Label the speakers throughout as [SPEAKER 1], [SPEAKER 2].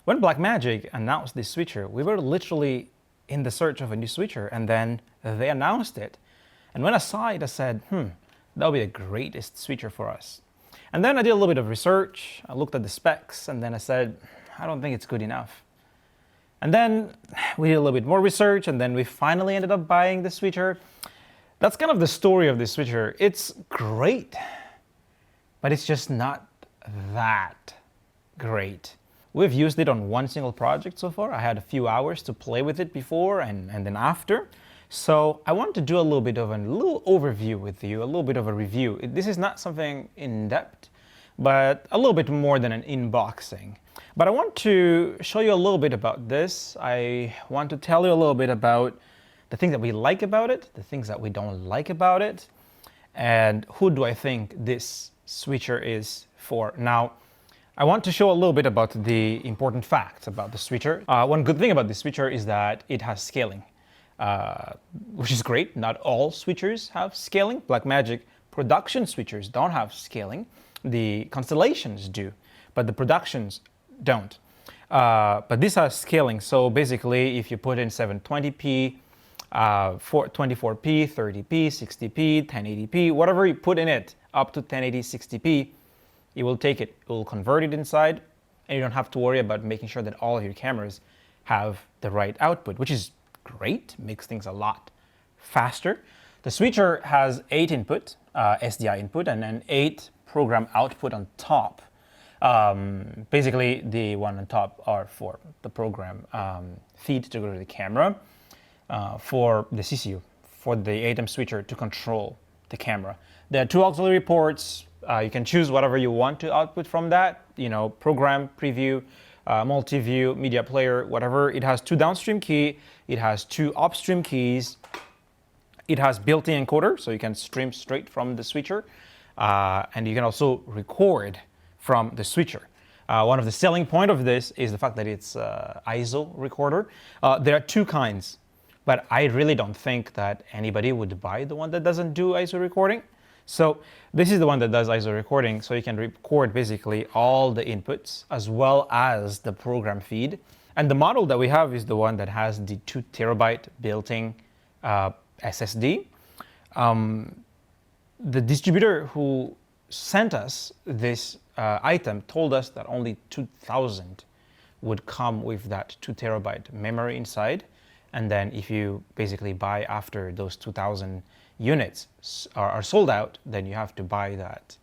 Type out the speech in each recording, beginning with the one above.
[SPEAKER 1] When Blackmagic announced this switcher, we were literally in the search of a new switcher, and then they announced it. And when I saw it, I said, that would be the greatest switcher for us. And then I did a little bit of research, I looked at the specs, and then I said, I don't think it's good enough. And then we did a little bit more research, and then we finally ended up buying the switcher. That's kind of the story of this switcher. It's great, but it's just not that great. We've used it on one single project so far. I had a few hours to play with it before and then after. So I want to do a little bit of a little overview with you, a little bit of a review. This is not something in depth, but a little bit more than an unboxing. But I want to show you a little bit about this. I want to tell you a little bit about the things that we like about it, the things that we don't like about it, and who do I think this switcher is for. Now, I want to show a little bit about the important facts about the switcher. One good thing about this switcher is that it has scaling, which is great. Not all switchers have scaling. Blackmagic production switchers don't have scaling. The constellations do, but the productions don't. But this has scaling. So basically, if you put in 720p, 24p, 30p, 60p, 1080p, whatever you put in it, up to 1080, 60p, it will take it, it will convert it inside, and you don't have to worry about making sure that all of your cameras have the right output, which is great, makes things a lot faster. The switcher has 8 input, SDI input, and then 8 program output on top. Basically, the one on top are for the program feed to go to the camera, for the CCU, for the Atem switcher to control the camera. There are 2 auxiliary ports. You can choose whatever you want to output from that, program, preview, multi-view, media player, whatever. It has 2 downstream key, it has 2 upstream keys, it has built-in encoder, so you can stream straight from the switcher, and you can also record from the switcher. One of the selling point of this is the fact that it's ISO recorder. There are 2 kinds, but I really don't think that anybody would buy the one that doesn't do ISO recording. So this is the one that does ISO recording, so you can record basically all the inputs as well as the program feed. And the model that we have is the one that has the 2 terabyte built-in SSD. The distributor who sent us this item told us that only 2,000 would come with that 2 terabyte memory inside. And then if you basically buy after those 2,000 units are sold out, then you have to buy that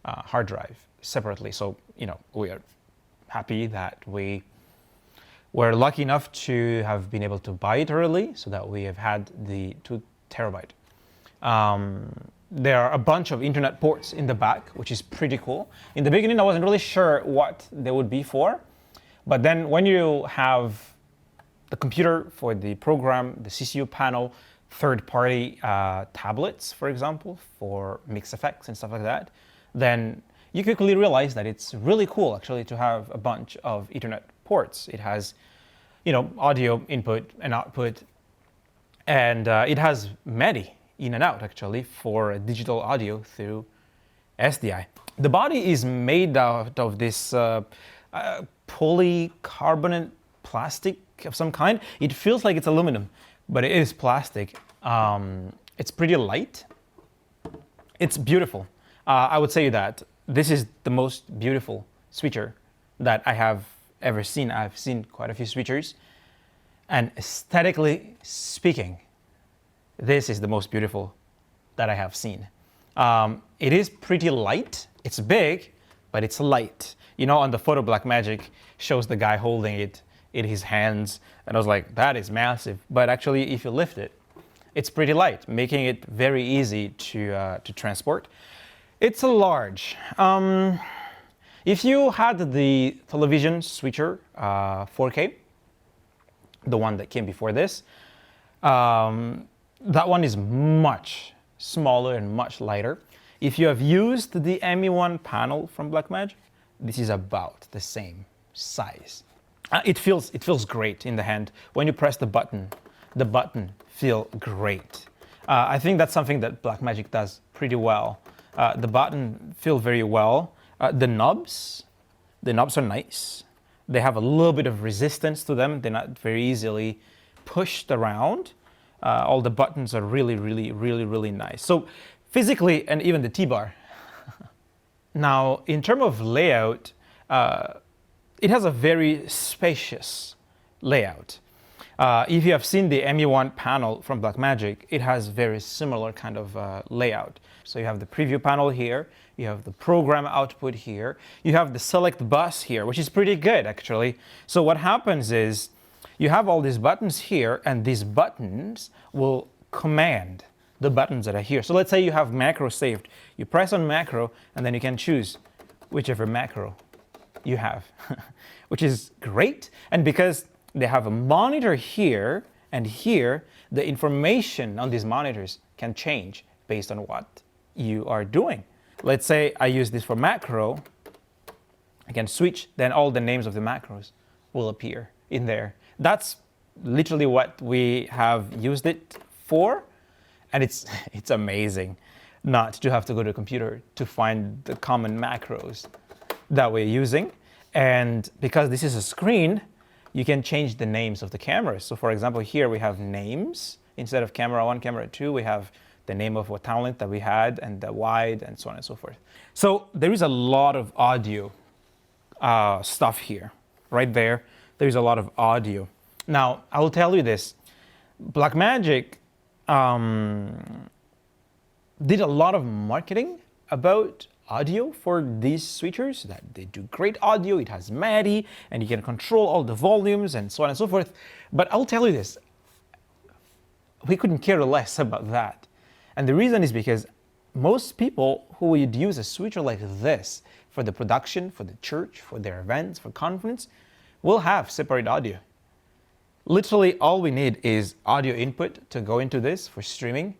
[SPEAKER 1] hard drive separately. So, we are happy that we were lucky enough to have been able to buy it early so that we have had the 2 terabyte. There are a bunch of internet ports in the back, which is pretty cool. In the beginning, I wasn't really sure what they would be for, but then when you have the computer for the program, the CCU panel, third-party tablets, for example, for mix effects and stuff like that, then you quickly realize that it's really cool actually to have a bunch of Ethernet ports. It has, audio input and output, and it has MIDI in and out actually for digital audio through SDI. The body is made out of this polycarbonate plastic of some kind. It feels like it's aluminum, but it is plastic. It's pretty light. It's beautiful. I would say that this is the most beautiful switcher that I have ever seen. I've seen quite a few switchers, and aesthetically speaking, this is the most beautiful that I have seen. It is pretty light. It's big, but it's light. On the photo, Blackmagic shows the guy holding it in his hands, and I was like, that is massive. But actually, if you lift it, it's pretty light, making it very easy to transport. It's a large. If you had the television switcher 4K, the one that came before this, that one is much smaller and much lighter. If you have used the ME1 panel from Blackmagic, this is about the same size. It feels great in the hand. When you press the button feels great. I think that's something that Blackmagic does pretty well. The button feels very well. The knobs are nice. They have a little bit of resistance to them. They're not very easily pushed around. All the buttons are really, really, really, really nice. So physically, and even the T-bar. Now, in terms of layout, it has a very spacious layout. If you have seen the ME1 panel from Blackmagic, it has very similar kind of layout. So you have the preview panel here, you have the program output here, you have the select bus here, which is pretty good actually. So what happens is you have all these buttons here, and these buttons will command the buttons that are here. So let's say you have macro saved. You press on macro, and then you can choose whichever macro you have, which is great. And because they have a monitor here and here, the information on these monitors can change based on what you are doing. Let's say I use this for macro, I can switch, then all the names of the macros will appear in there. That's literally what we have used it for, and it's amazing not to have to go to a computer to find the common macros that we're using. And because this is a screen, you can change the names of the cameras. So for example, here we have names. Instead of camera 1, camera 2, we have the name of what talent that we had and the wide and so on and so forth. So there is a lot of audio stuff here, right there. There's a lot of audio. Now, I will tell you this. Blackmagic did a lot of marketing about audio for these switchers, that they do great audio, it has MADI, and you can control all the volumes and so on and so forth. But I'll tell you this, we couldn't care less about that. And the reason is because most people who would use a switcher like this for the production, for the church, for their events, for conference, will have separate audio. Literally all we need is audio input to go into this for streaming,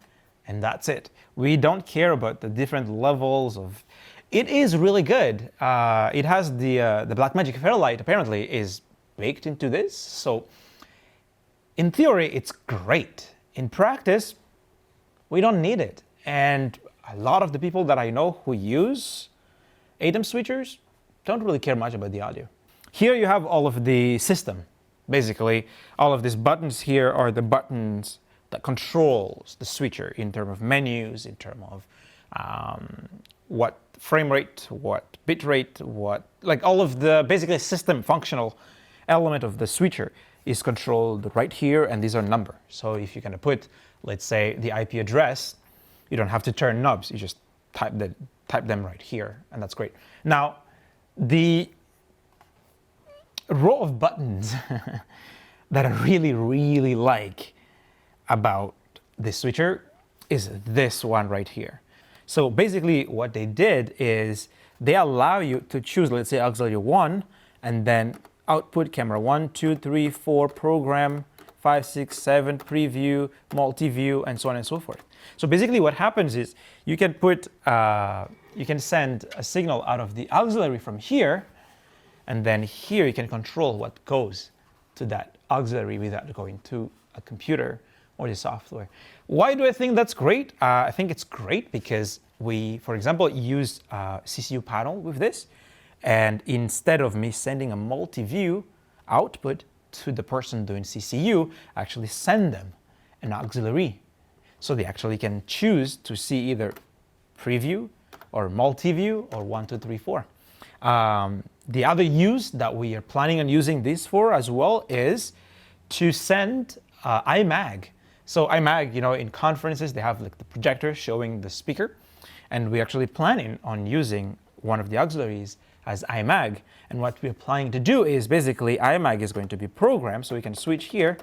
[SPEAKER 1] and that's it. We don't care about the different levels of... It is really good. It has the Blackmagic Fairlight apparently is baked into this, so in theory it's great. In practice, we don't need it. And a lot of the people that I know who use Atem switchers don't really care much about the audio. Here you have all of the system. Basically, all of these buttons here are the buttons that controls the switcher in terms of menus, in terms of what frame rate, what bit rate, what, like all of the basically system functional element of the switcher is controlled right here, and these are numbers. So if you're gonna put, let's say, the IP address, you don't have to turn knobs, you just type them right here, and that's great. Now, the row of buttons that I really, really like about this switcher is this one right here. So basically what they did is they allow you to choose, let's say, auxiliary 1, and then output camera 1, 2, 3, 4, program, 5, 6, 7, preview, multi-view, and so on and so forth. So basically what happens is you can put, you can send a signal out of the auxiliary from here, and then here you can control what goes to that auxiliary without going to a computer or the software. Why do I think that's great? I think it's great because we, for example, use a CCU panel with this, and instead of me sending a multi-view output to the person doing CCU, I actually send them an auxiliary. So they actually can choose to see either preview or multi-view or 1, 2, 3, 4. The other use that we are planning on using this for as well is to send iMag. So iMag, you know, in conferences, they have like the projector showing the speaker, and we're actually planning on using one of the auxiliaries as iMag. And what we're planning to do is basically iMag is going to be programmed, so we can switch here,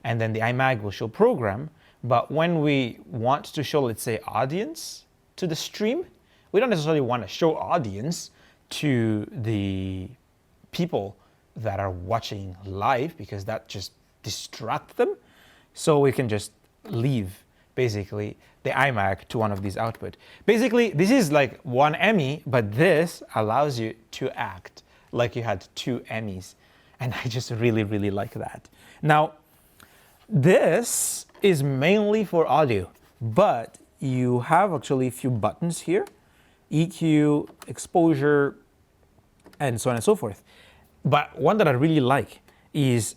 [SPEAKER 1] and then the iMag will show program. But when we want to show, let's say, audience to the stream, we don't necessarily want to show audience to the people that are watching live, because that just distracts them. So we can just leave basically the iMag to one of these output. Basically, this is like one Emmy, but this allows you to act like you had 2 Emmys. And I just really, really like that. Now, this is mainly for audio, but you have actually a few buttons here, EQ, exposure, and so on and so forth. But one that I really like is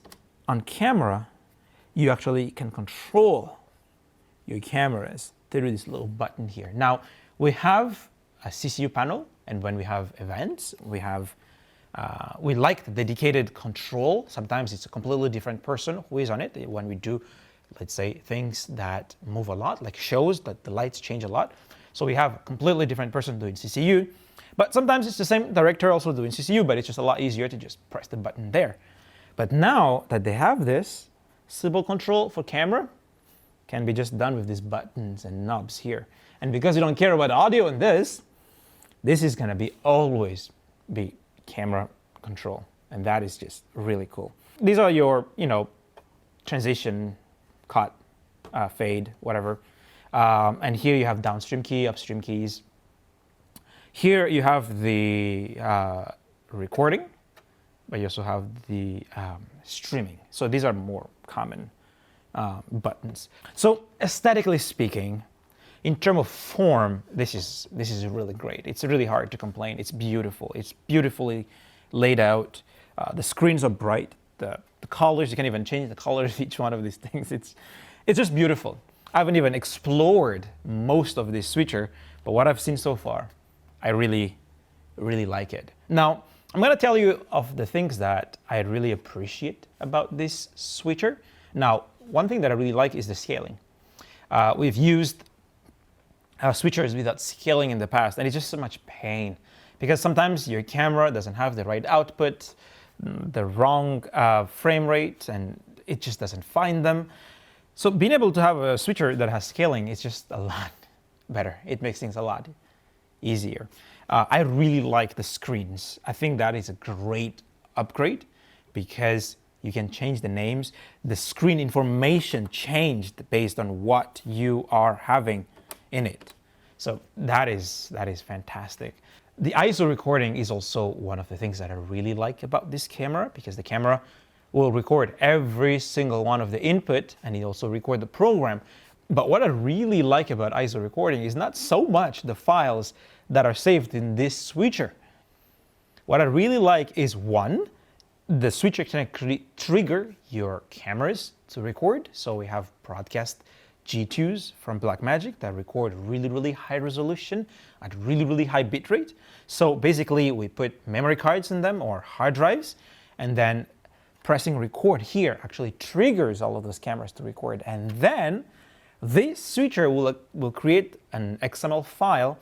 [SPEAKER 1] on camera, you actually can control your cameras through this little button here. Now, we have a CCU panel, and when we have events, we like the dedicated control. Sometimes it's a completely different person who is on it. When we do, let's say, things that move a lot, like shows that the lights change a lot. So we have a completely different person doing CCU. But sometimes it's the same director also doing CCU, but it's just a lot easier to just press the button there. But now that they have this, simple control for camera can be just done with these buttons and knobs here. And because you don't care about audio in this is gonna be always be camera control. And that is just really cool. These are your, transition, cut, fade, whatever. And here you have downstream key, upstream keys. Here you have the recording, but you also have the streaming. So these are more common buttons. So aesthetically speaking, in terms of form, this is really great. It's really hard to complain. It's beautiful. It's beautifully laid out. The screens are bright. The colors, you can even change the colors of each one of these things. It's just beautiful. I haven't even explored most of this switcher, but what I've seen so far, I really, really like it. Now, I'm gonna tell you of the things that I really appreciate about this switcher. Now, one thing that I really like is the scaling. We've used switchers without scaling in the past, and it's just so much pain because sometimes your camera doesn't have the right output, the wrong frame rate, and it just doesn't find them. So being able to have a switcher that has scaling is just a lot better. It makes things a lot easier. I really like the screens. I think that is a great upgrade because you can change the names. The screen information changed based on what you are having in it. So that is fantastic. The ISO recording is also one of the things that I really like about this camera because the camera will record every single one of the input and it also record the program. But what I really like about ISO recording is not so much the files that are saved in this switcher. What I really like is one, the switcher can trigger your cameras to record. So we have broadcast G2s from Blackmagic that record really, really high resolution at really, really high bit rate. So basically we put memory cards in them or hard drives, and then pressing record here actually triggers all of those cameras to record. And then this switcher will create an XML file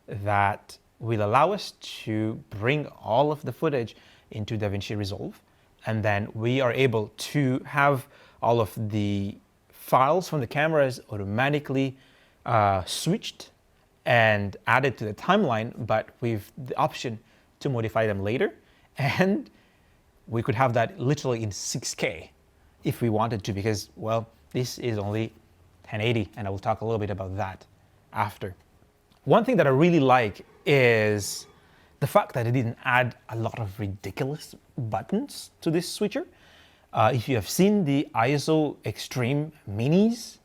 [SPEAKER 1] that will allow us to bring all of the footage into DaVinci Resolve. And then we are able to have all of the files from the cameras automatically switched and added to the timeline, but with the option to modify them later. And we could have that literally in 6K if we wanted to, because, well, this is only 1080, and I will talk a little bit about that after. One thing that I really like is the fact that it didn't add a lot of ridiculous buttons to this switcher. If you have seen the ISO Extreme Minis,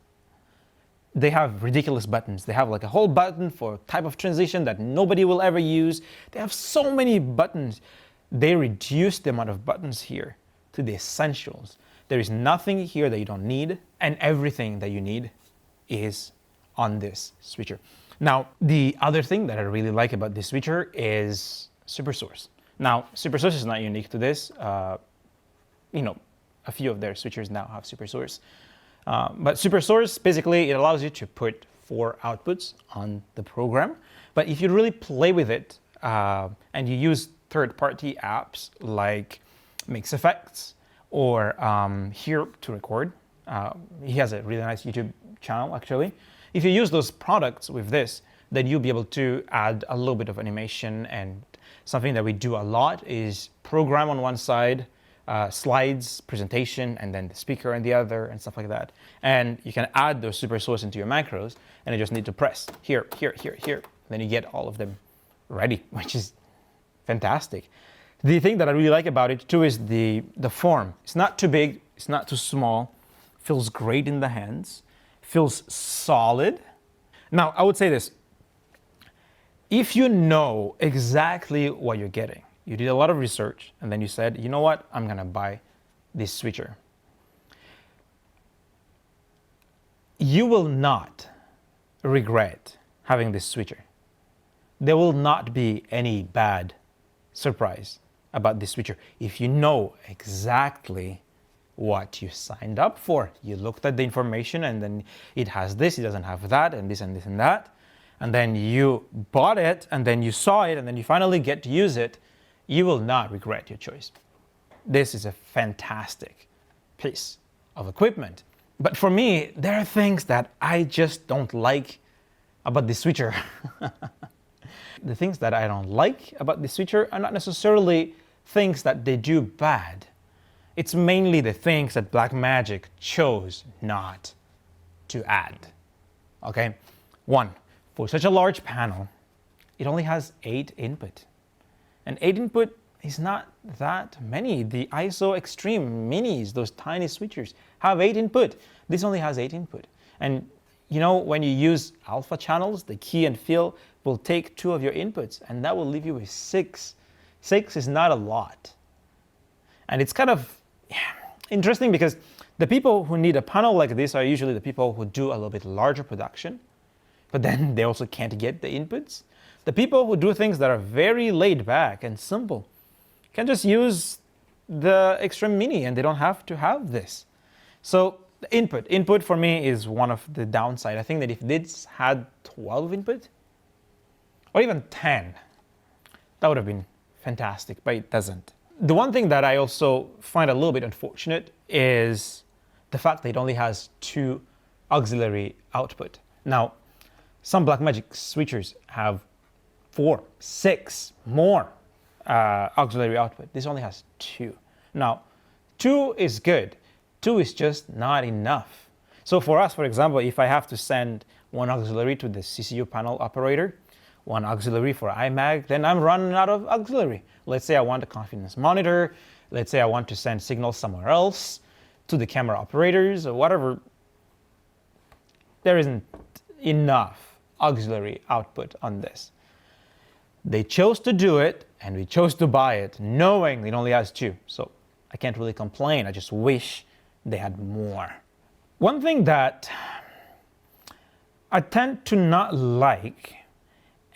[SPEAKER 1] they have ridiculous buttons. They have like a whole button for type of transition that nobody will ever use. They have so many buttons. They reduce the amount of buttons here to the essentials. There is nothing here that you don't need, and everything that you need is on this switcher. Now, the other thing that I really like about this switcher is SuperSource. Now, SuperSource is not unique to this. A few of their switchers now have SuperSource. But SuperSource, basically, it allows you to put 4 outputs on the program. But if you really play with it and you use third-party apps like Mix Effects or here to record, he has a really nice YouTube channel, actually. If you use those products with this, then you'll be able to add a little bit of animation. And something that we do a lot is program on one side, slides, presentation, and then the speaker on the other, and stuff like that. And you can add those SuperSource into your macros, and you just need to press here, here, here, here. Then you get all of them ready, which is fantastic. The thing that I really like about it too is the form. It's not too big, it's not too small, feels great in the hands, feels solid. Now, I would say this. If you know exactly what you're getting, you did a lot of research, and then you said, you know what, I'm gonna buy this switcher. You will not regret having this switcher. There will not be any bad surprise about this switcher if you know exactly what you signed up for. You looked at the information, and then it has this, it doesn't have that, and this and this and that. And then you bought it, and then you saw it, and then you finally get to use it. You will not regret your choice. This is a fantastic piece of equipment. But for me, there are things that I just don't like about the switcher. The things that I don't like about the switcher are not necessarily things that they do bad. It's mainly the things that Blackmagic chose not to add. Okay? 1, for such a large panel, it only has 8 input. And 8 input is not that many. The ISO Extreme Minis, those tiny switchers, have 8 input. This only has 8 input. And you know, when you use alpha channels, the key and fill will take 2 of your inputs, and that will leave you with 6. 6 is not a lot. And it's kind of interesting because the people who need a panel like this are usually the people who do a little bit larger production, but then they also can't get the inputs. The people who do things that are very laid back and simple can just use the Extreme Mini, and they don't have to have this. So the input for me is one of the downside. I think that if this had 12 input, or even 10, that would have been fantastic, but it doesn't. The one thing that I also find a little bit unfortunate is the fact that it only has 2 auxiliary output. Now, some Blackmagic switchers have 4, 6 more auxiliary output. This only has 2. Now, 2 is good. 2 is just not enough. So for us, for example, if I have to send 1 auxiliary to the CCU panel operator, 1 auxiliary for iMag, then I'm running out of auxiliary. Let's say I want a confidence monitor. Let's say I want to send signals somewhere else to the camera operators or whatever. There isn't enough auxiliary output on this. They chose to do it, and we chose to buy it, knowing it only has 2. So I can't really complain. I just wish they had more. One thing that I tend to not like,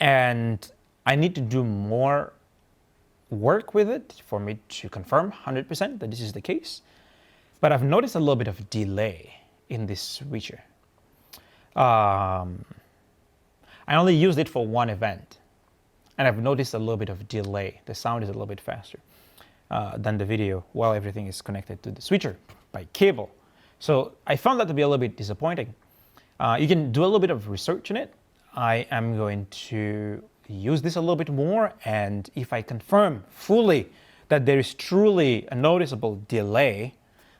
[SPEAKER 1] and I need to do more work with it for me to confirm 100% that this is the case, but I've noticed a little bit of delay in this switcher. I only used it for 1 event, and I've noticed a little bit of delay. The sound is a little bit faster than the video while everything is connected to the switcher by cable. So I found that to be a little bit disappointing. You can do a little bit of research in it. I am going to use this a little bit more, and if I confirm fully that there is truly a noticeable delay,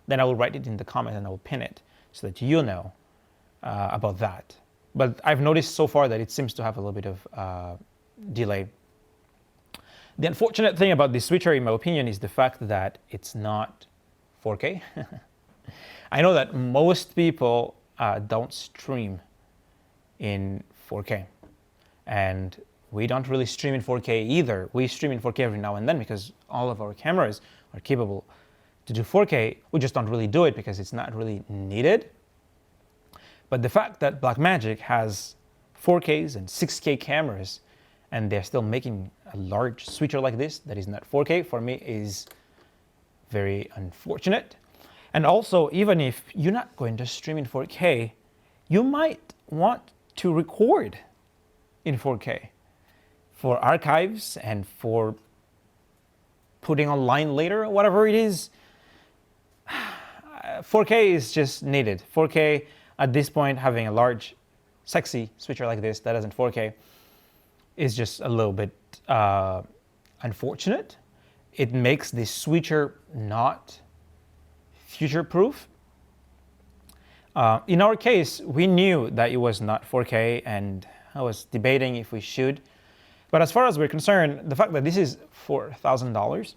[SPEAKER 1] then I will write it in the comment and I will pin it so that you know about that. But I've noticed so far that it seems to have a little bit of delay. The unfortunate thing about this switcher, in my opinion, is the fact that it's not 4K. I know that most people don't stream in 4K, and we don't really stream in 4K either. We stream in 4K every now and then because all of our cameras are capable to do 4K. We just don't really do it because it's not really needed. But the fact that Blackmagic has 4Ks and 6K cameras, and they're still making a large switcher like this that is not 4K, for me is very unfortunate. And also, even if you're not going to stream in 4K, you might want to record in 4K for archives and for putting online later, or whatever it is. 4K is just needed. 4K at this point, having a large, sexy switcher like this that isn't 4K is just a little bit unfortunate. It makes the switcher not future-proof. In our case, we knew that it was not 4K, and I was debating if we should. But as far as we're concerned, the fact that this is $4,000,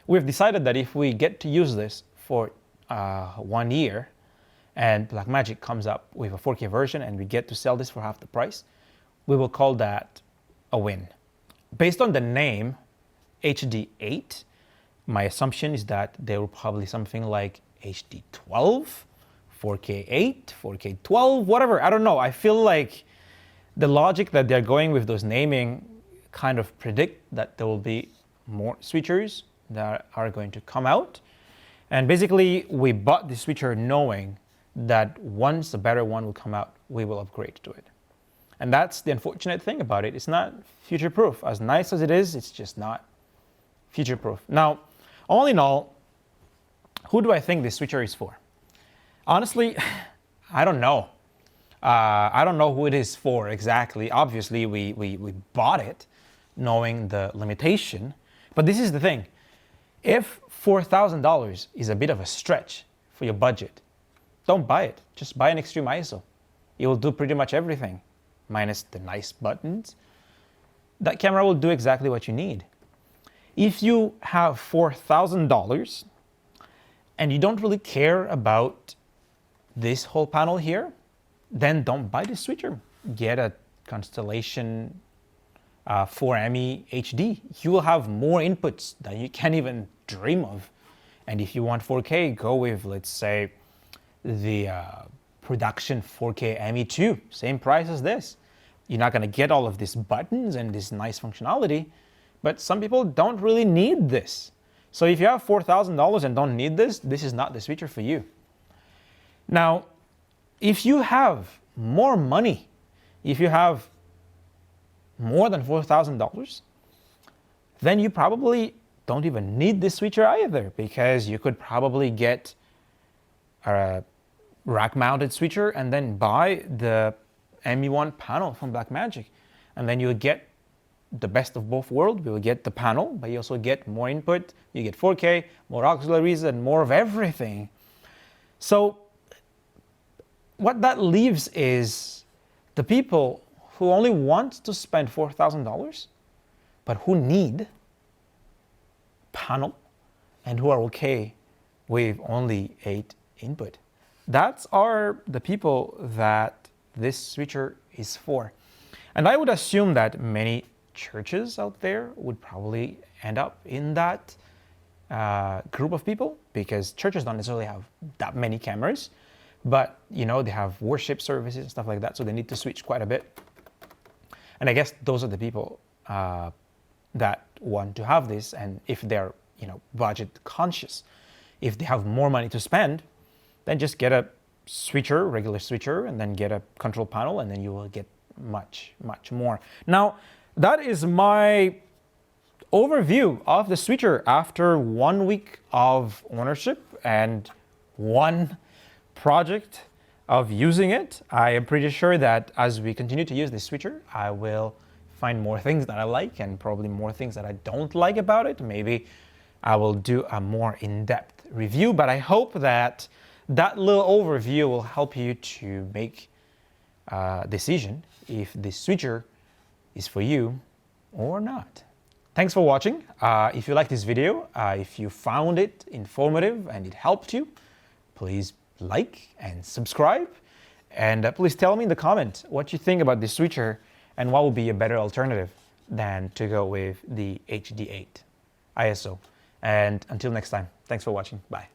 [SPEAKER 1] we've decided that if we get to use this for 1 year, and Blackmagic comes up with a 4K version and we get to sell this for half the price, we will call that a win. Based on the name HD8, my assumption is that there will probably something like HD12, 4K8, 4K12, whatever. I don't know. I feel like the logic that they're going with those naming kind of predict that there will be more switchers that are going to come out. And basically, we bought the switcher knowing that once a better one will come out, we will upgrade to it. And that's the unfortunate thing about it. It's not future-proof. As nice as it is, it's just not future-proof. Now, all in all, who do I think this switcher is for? Honestly, I don't know. I don't know who it is for exactly. Obviously, we bought it knowing the limitation. But this is the thing. If $4,000 is a bit of a stretch for your budget, don't buy it. Just buy an extreme ISO. It will do pretty much everything, minus the nice buttons. That camera will do exactly what you need. If you have $4,000 and you don't really care about this whole panel here, then don't buy this switcher. Get a Constellation 4ME HD. You will have more inputs that you can't even dream of. And if you want 4K, go with, let's say, the production 4K ME2, same price as this. You're not going to get all of these buttons and this nice functionality, but some people don't really need this. So if you have $4,000 and don't need this, this is not the switcher for you. Now, if you have more money, if you have more than $4,000, then you probably don't even need this switcher either, because you could probably get a rack-mounted switcher and then buy the ME1 panel from Blackmagic. And then you'll get the best of both worlds. You will get the panel, but you also get more input. You get 4K, more auxiliaries, and more of everything. So what that leaves is the people who only want to spend $4,000, but who need panel and who are okay with only 8 input. That's the people that this switcher is for. And I would assume that many churches out there would probably end up in that group of people, because churches don't necessarily have that many cameras, but you know, they have worship services and stuff like that, so they need to switch quite a bit. And I guess those are the people that want to have this, and if they're, you know, budget conscious, if they have more money to spend, then just get a switcher, regular switcher, and then get a control panel, and then you will get much, much more. Now, that is my overview of the switcher after 1 week of ownership and 1 project of using it. I am pretty sure that as we continue to use this switcher, I will find more things that I like and probably more things that I don't like about it. Maybe I will do a more in-depth review, but I hope that that little overview will help you to make a decision if this switcher is for you or not. Thanks for watching. If you like this video, if you found it informative and it helped you, please like and subscribe. And please tell me in the comment what you think about this switcher and what would be a better alternative than to go with the HD8 ISO. And until next time, thanks for watching. Bye.